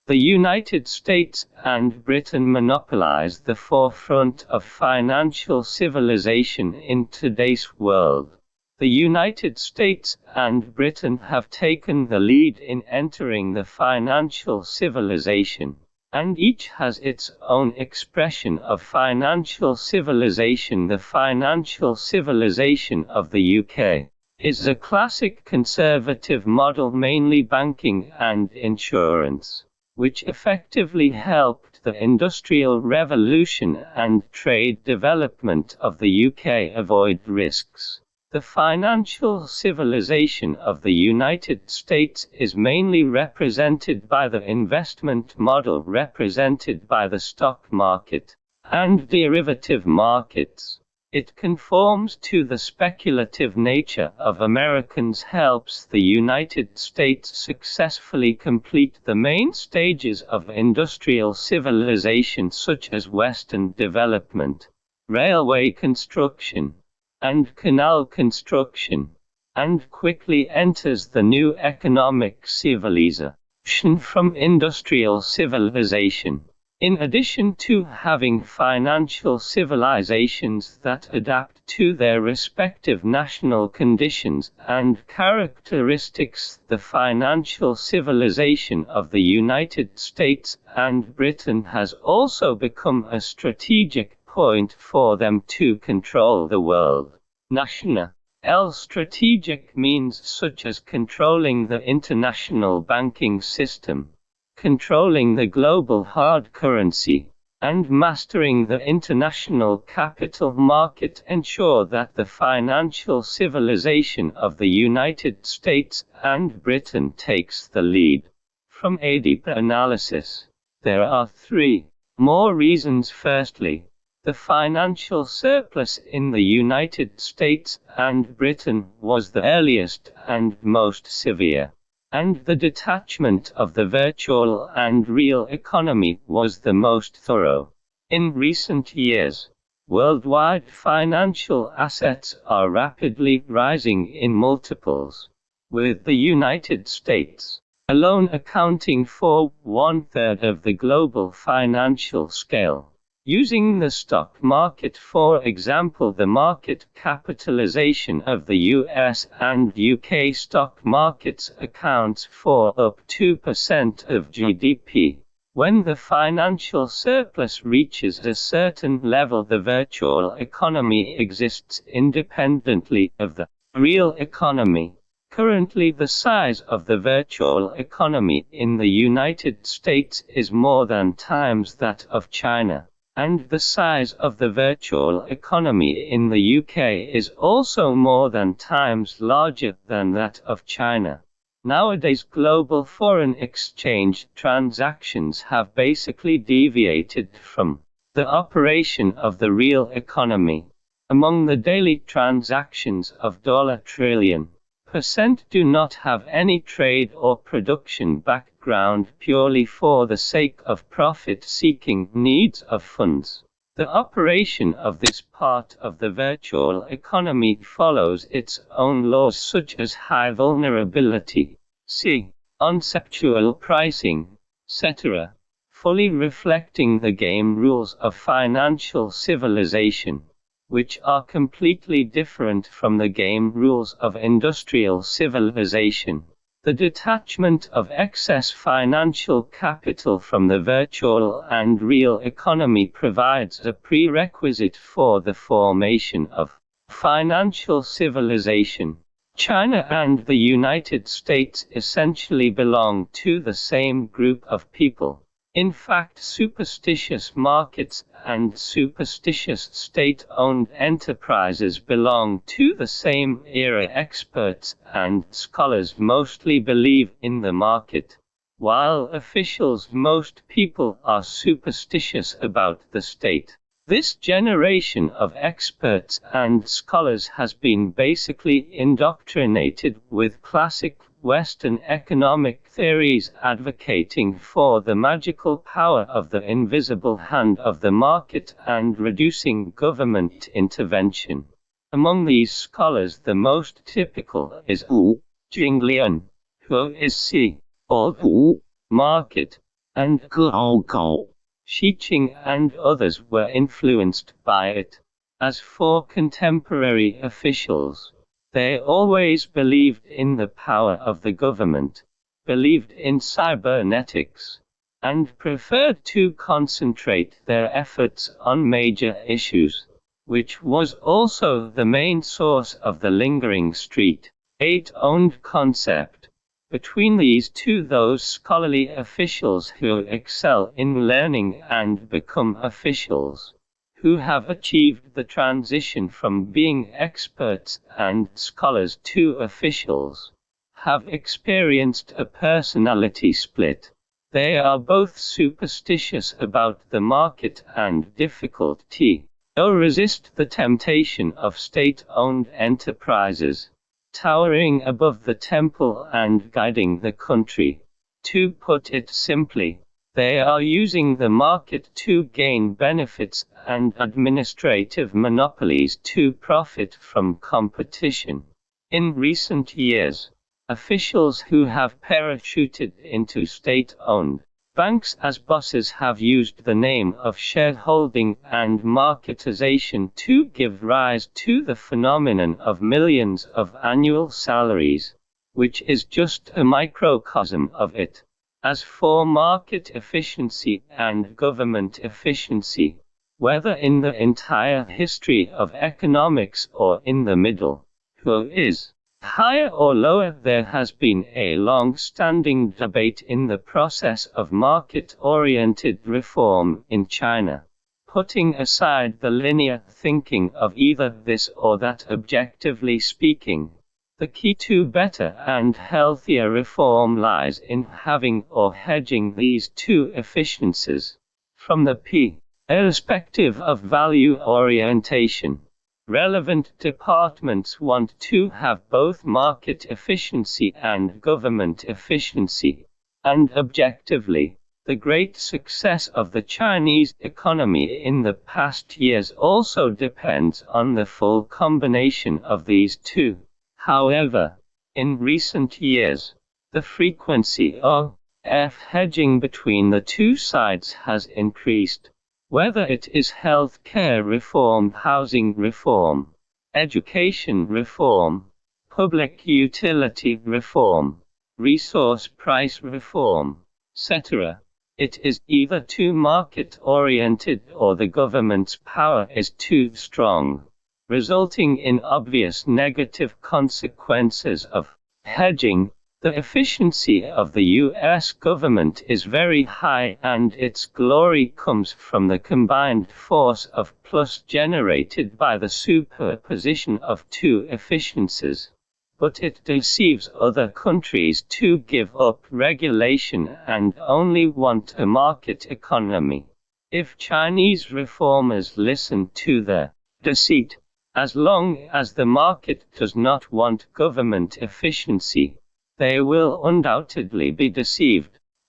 The United States and Britain monopolize the forefront of financial civilization in today's world. The United States and Britain have taken the lead in entering the financial civilization, and each has its own expression of financial civilization. The financial civilization of the UK is a classic conservative model, mainly banking and insurance, which effectively helped the Industrial Revolution and trade development of the UK avoid risks. The financial civilization of the United States is mainly represented by the investment model, represented by the stock market and derivative markets. It conforms to the speculative nature of Americans, helps the United States successfully complete the main stages of industrial civilization, such as Western development, railway construction, and canal construction, and quickly enters the new economic civilization from industrial civilization. In addition to having financial civilizations that adapt to their respective national conditions and characteristics, the financial civilization of the United States and Britain has also become a strategic point for them to control the world. National strategic means such as controlling the international banking system, controlling the global hard currency, and mastering the international capital market ensure that the financial civilization of the United States and Britain takes the lead. From a deeper analysis, there are three more reasons. Firstly, the financial surplus in the United States and Britain was the earliest and most severe, and the detachment of the virtual and real economy was the most thorough. In recent years, worldwide financial assets are rapidly rising in multiples, with the United States alone accounting for 1/3 of the global financial scale. Using the stock market for example, the market capitalization of the US and UK stock markets accounts for up 2% of GDP. When the financial surplus reaches a certain level, the virtual economy exists independently of the real economy. Currently, the size of the virtual economy in the United States is more than times that of China, and the size of the virtual economy in the UK is also more than times larger than that of China. Nowadays, global foreign exchange transactions have basically deviated from the operation of the real economy. Among the daily transactions of $1 trillion do not have any trade or production background, purely for the sake of profit-seeking needs of funds. The operation of this part of the virtual economy follows its own laws, such as high vulnerability, conceptual pricing, etc., fully reflecting the game rules of financial civilization, which are completely different from the game rules of industrial civilization. The detachment of excess financial capital from the virtual and real economy provides a prerequisite for the formation of financial civilization. China and the United States essentially belong to the same group of people. In fact, superstitious markets and superstitious state-owned enterprises belong to the same era. Experts and scholars mostly believe in the market, while officials, most people, are superstitious about the state. This generation of experts and scholars has been basically indoctrinated with classic Western economic theories advocating for the magical power of the invisible hand of the market and reducing government intervention. Among these scholars, the most typical is Wu Jinglian, who is called Wu market, and Glaucon, Shi Qing and others were influenced by it. As for contemporary officials, they always believed in the power of the government, believed in cybernetics, and preferred to concentrate their efforts on major issues, which was also the main source of the lingering state-owned concept. Between these two, those scholarly officials who excel in learning and become officials, who have achieved the transition from being experts and scholars to officials, have experienced a personality split. They are both superstitious about the market and difficult to resist the temptation of state-owned enterprises, towering above the temple and guiding the country. To put it simply, they are using the market to gain benefits and administrative monopolies to profit from competition. In recent years, officials who have parachuted into state-owned banks as bosses have used the name of shareholding and marketization to give rise to the phenomenon of millions of annual salaries, which is just a microcosm of it. As for market efficiency and government efficiency, whether in the entire history of economics or in the middle, who is higher or lower, there has been a long-standing debate in the process of market-oriented reform in China. Putting aside the linear thinking of either this or that, objectively speaking, the key to better and healthier reform lies in having or hedging these two efficiencies. From the perspective of value orientation, relevant departments want to have both market efficiency and government efficiency, and objectively, the great success of the Chinese economy in the past years also depends on the full combination of these two. However, in recent years, the frequency of hedging between the two sides has increased. Whether it is health care reform, housing reform, education reform, public utility reform, resource price reform, etc., it is either too market-oriented or the government's power is too strong, resulting in obvious negative consequences of hedging. The efficiency of the U.S. government is very high, and its glory comes from the combined force of plus generated by the superposition of two efficiencies. But it deceives other countries to give up regulation and only want a market economy. If Chinese reformers listen to their deceit, as long as the market does not want government efficiency, they will undoubtedly be deceived,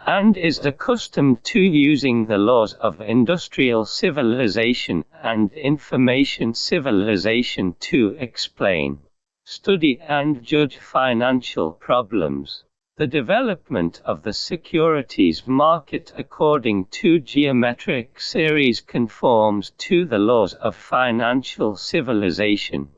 and is accustomed to using the laws of industrial civilization and information civilization to explain, study and judge financial problems. The development of the securities market according to geometric series conforms to the laws of financial civilization,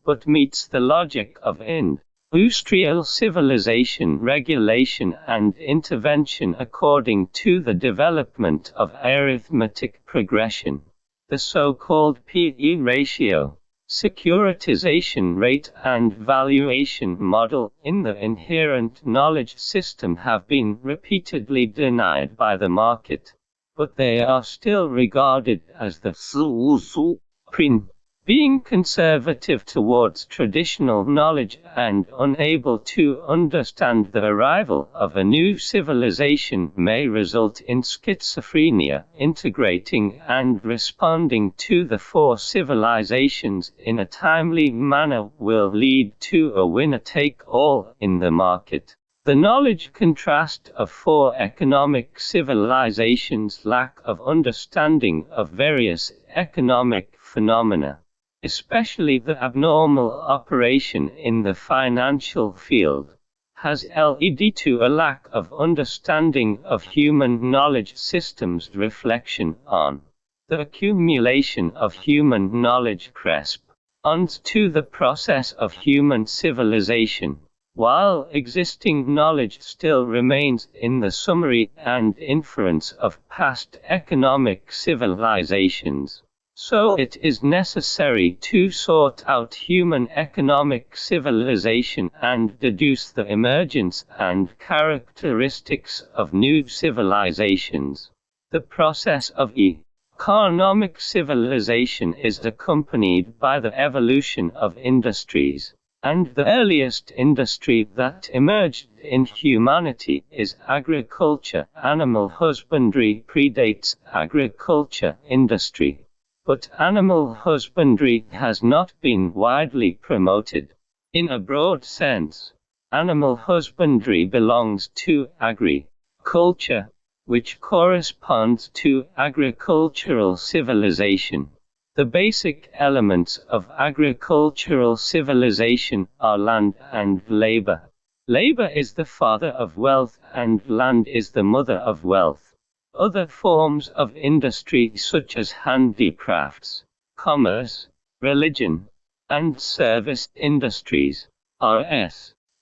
but meets the logic of industrial civilization, regulation and intervention according to the development of arithmetic progression. The so-called P/E ratio, securitization rate and valuation model in the inherent knowledge system have been repeatedly denied by the market, but they are still regarded as the 四无苏 prin. Being conservative towards traditional knowledge and unable to understand the arrival of a new civilization may result in schizophrenia. Integrating and responding to the four civilizations in a timely manner will lead to a winner-take-all in the market. The knowledge contrast of four economic civilizations' lack of understanding of various economic phenomena, especially the abnormal operation in the financial field, has led to a lack of understanding of human knowledge systems. Reflection on the accumulation of human knowledge corresponds to the process of human civilization. While existing knowledge still remains in the summary and inference of past economic civilizations, so it is necessary to sort out human economic civilization and deduce the emergence and characteristics of new civilizations. The process of economic civilization is accompanied by the evolution of industries, and the earliest industry that emerged in humanity is agriculture. Animal husbandry predates agriculture industry, but animal husbandry has not been widely promoted. In a broad sense, animal husbandry belongs to agriculture, which corresponds to agricultural civilization. The basic elements of agricultural civilization are land and labor. Labor is the father of wealth and land is the mother of wealth. Other forms of industry such as handicrafts, commerce, religion, and service industries are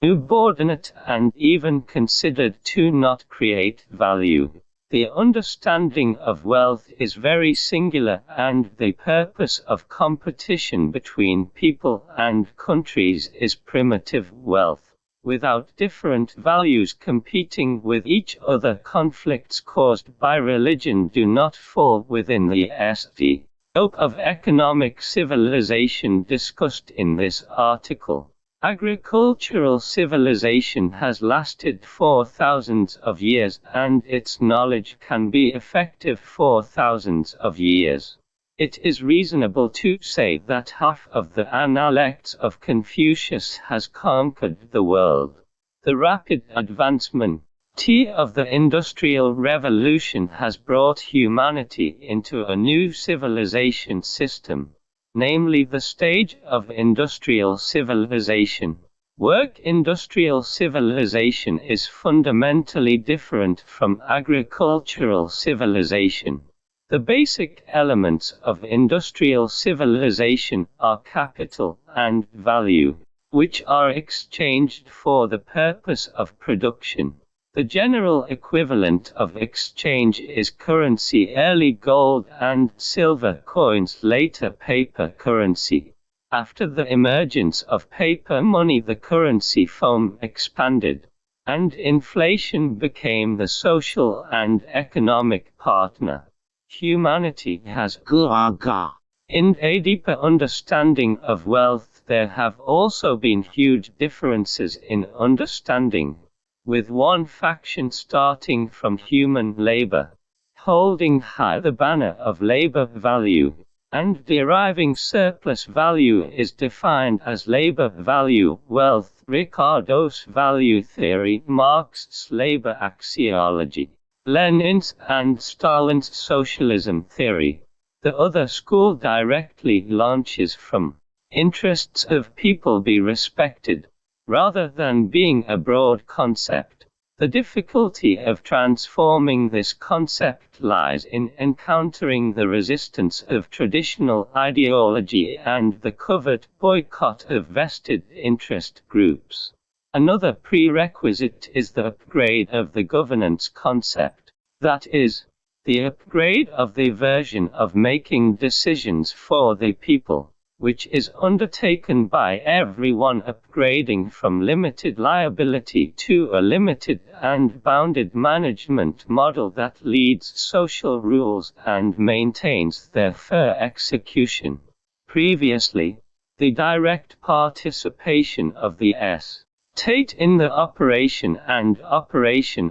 subordinate and even considered to not create value. The understanding of wealth is very singular, and the purpose of competition between people and countries is primitive wealth. Without different values competing with each other, conflicts caused by religion do not fall within the scope of economic civilization discussed in this article. Agricultural civilization has lasted for thousands of years, and its knowledge can be effective for thousands of years. It is reasonable to say that half of the analects of Confucius has conquered the world. The rapid advancement of the Industrial Revolution has brought humanity into a new civilization system, namely the stage of industrial civilization. Industrial civilization is fundamentally different from agricultural civilization. The basic elements of industrial civilization are capital and value, which are exchanged for the purpose of production. The general equivalent of exchange is currency, early gold and silver coins, later paper currency. After the emergence of paper money, the currency form expanded, and inflation became the social and economic partner. Humanity has in a deeper understanding of wealth. There have also been huge differences in understanding, with one faction starting from human labor, holding high the banner of labor value, and deriving surplus value is defined as labor value wealth. Ricardo's value theory, Marx's labor axiology, Lenin's and Stalin's socialism theory. The other school directly launches from interests of people be respected, rather than being a broad concept. The difficulty of transforming this concept lies in encountering the resistance of traditional ideology and the covert boycott of vested interest groups. Another prerequisite is the upgrade of the governance concept, that is, the upgrade of the version of making decisions for the people, which is undertaken by everyone, upgrading from limited liability to a limited and bounded management model that leads social rules and maintains their fair execution. Previously, the direct participation of the state in the operation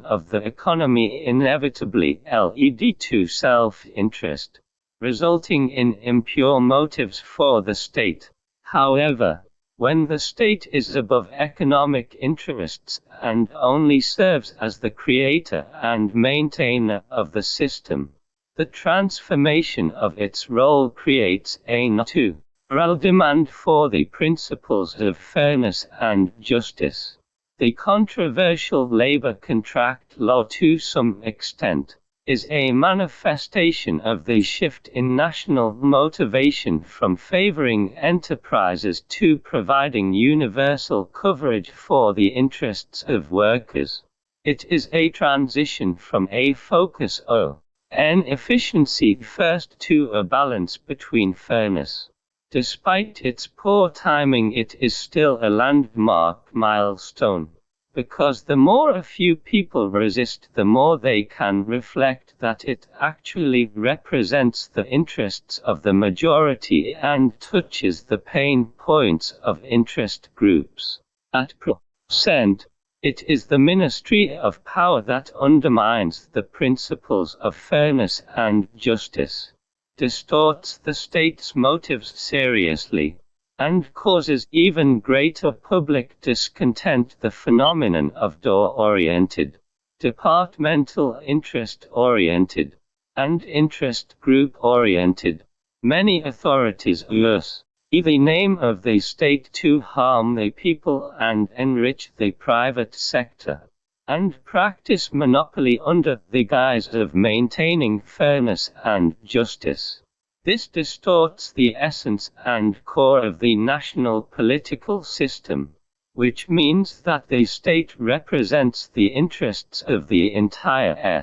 of the economy inevitably led to self-interest, resulting in impure motives for the state. However, when the state is above economic interests and only serves as the creator and maintainer of the system, the transformation of its role creates a natural demand for the principles of fairness and justice. The controversial labor contract law, to some extent, is a manifestation of the shift in national motivation from favoring enterprises to providing universal coverage for the interests of workers. It is a transition from a focus on efficiency first to a balance between fairness. Despite its poor timing, it is still a landmark milestone, because the more a few people resist, the more they can reflect that it actually represents the interests of the majority and touches the pain points of interest groups. At present, it is the Ministry of Power that undermines the principles of fairness and justice, distorts the state's motives seriously, and causes even greater public discontent. The phenomenon of door-oriented, departmental interest-oriented, and interest group-oriented. Many authorities use the name of the state to harm the people and enrich the private sector, and practice monopoly under the guise of maintaining fairness and justice. This distorts the essence and core of the national political system, which means that the state represents the interests of the entire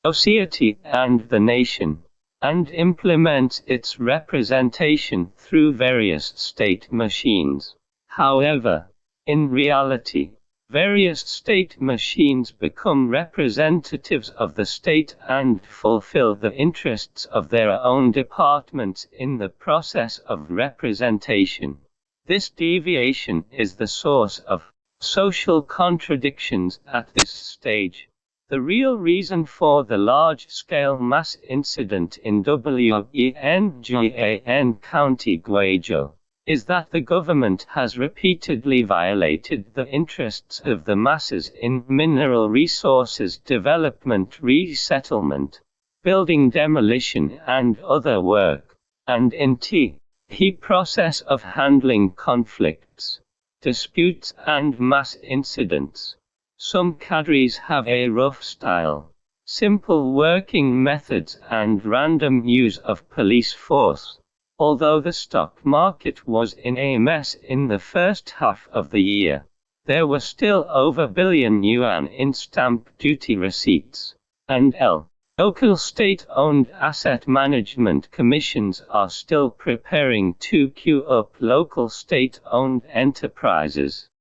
society and the nation, and implements its representation through various state machines. However, in reality, various state machines become representatives of the state and fulfill the interests of their own departments in the process of representation. This deviation is the source of social contradictions at this stage. The real reason for the large-scale mass incident in Wengan County, Guangzhou, is that the government has repeatedly violated the interests of the masses in mineral resources development, resettlement, building demolition and other work, and in the process of handling conflicts, disputes and mass incidents. Some cadres have a rough style, simple working methods and random use of police force. Although the stock market was in a mess in the first half of the year, there were still over billion yuan in stamp duty receipts, and local state-owned asset management commissions are still preparing to queue up local state-owned enterprises.